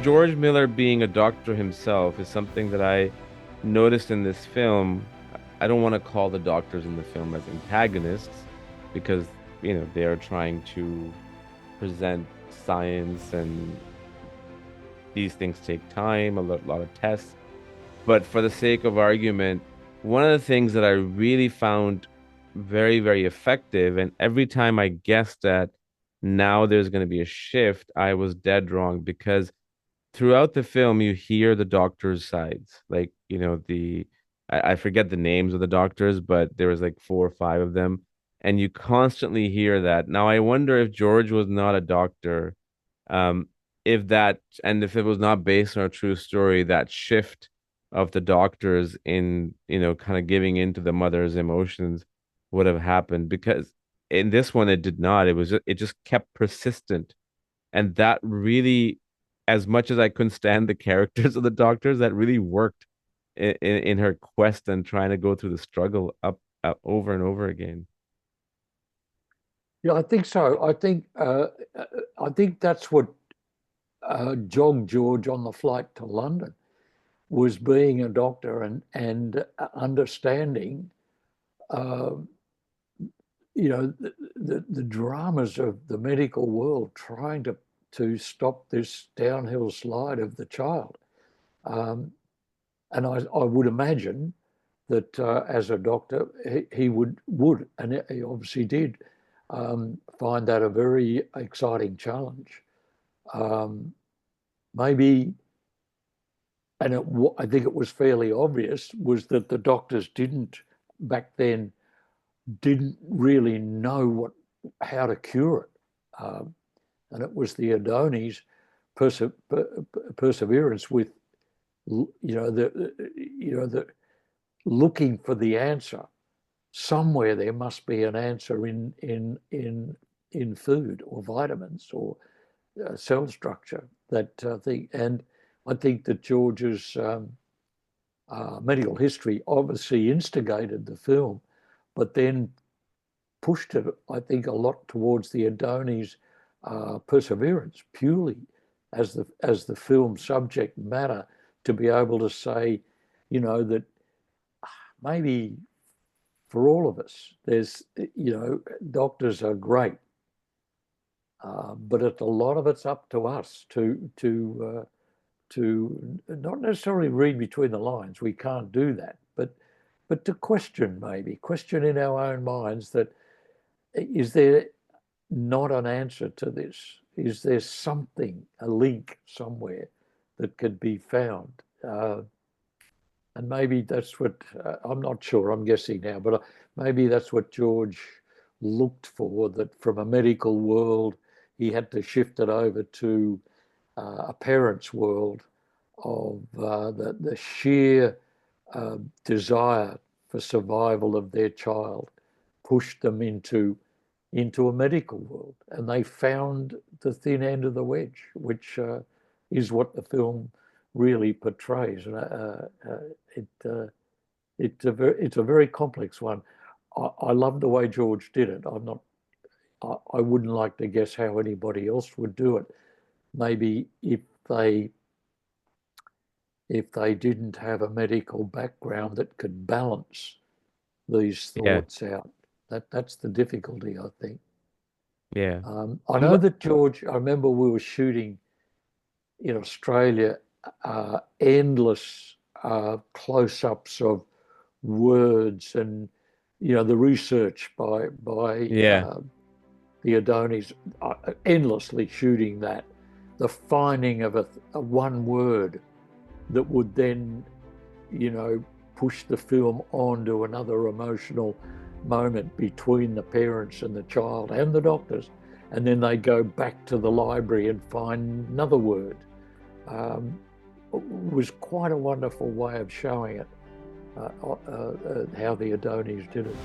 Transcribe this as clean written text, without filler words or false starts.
George Miller being a doctor himself is something that I noticed in this film. I don't want to call the doctors in the film as antagonists because, they are trying to present science and these things take time, a lot of tests. But for the sake of argument, one of the things that I really found very, very effective, and every time I guessed that now there's going to be a shift, I was dead wrong because throughout the film you hear the doctors' sides. Like, I forget the names of the doctors, but there was like four or five of them. And you constantly hear that. Now I wonder if George was not a doctor, um, if that and if it was not based on a true story, that shift of the doctors in, kind of giving into the mother's emotions would have happened because in this one it did not. It just kept persistent. And that really, as much as I couldn't stand the characters of the doctors, that really worked in her quest and trying to go through the struggle up over and over again. Yeah, I think so. I think that's what jogged George on the flight to London was being a doctor and understanding, uh, the dramas of the medical world trying to stop this downhill slide of the child. Um, and I would imagine that as a doctor, he would, and he obviously did, find that a very exciting challenge. Um, maybe, and I think it was fairly obvious, was that the doctors didn't back then didn't really know how to cure it, and it was the Adonis perse perseverance with the looking for the answer. Somewhere there must be an answer in food or vitamins or cell structure that and I think that George's medical history obviously instigated the film, but then pushed it, I think, a lot towards the Adonis perseverance, purely as the film subject matter, to be able to say, that maybe for all of us, there's, doctors are great, but a lot of it's up to us to not necessarily read between the lines. We can't do that, but to question in our own minds that is there not an answer to this? Is there something, a link somewhere that could be found? And maybe that's what, I'm not sure, I'm guessing now, but maybe that's what George looked for, that from a medical world, he had to shift it over to a parent's world of the sheer desire for survival of their child pushed them into a medical world, and they found the thin end of the wedge, which is what the film really portrays. And it it's a very complex one. I love the way George did it. I'm not. I wouldn't like to guess how anybody else would do it. Maybe they if they didn't have a medical background that could balance these Yeah, thoughts out. That's the difficulty, I think. yeah. I I'm know that George. I remember we were shooting in Australia, endless close-ups of words and the research by Yeah. the Adonis, endlessly shooting that, the finding of a one word that would then push the film on to another emotional moment between the parents and the child and the doctors, and then they go back to the library and find another word. Um, was quite a wonderful way of showing it, how the Adonis did it.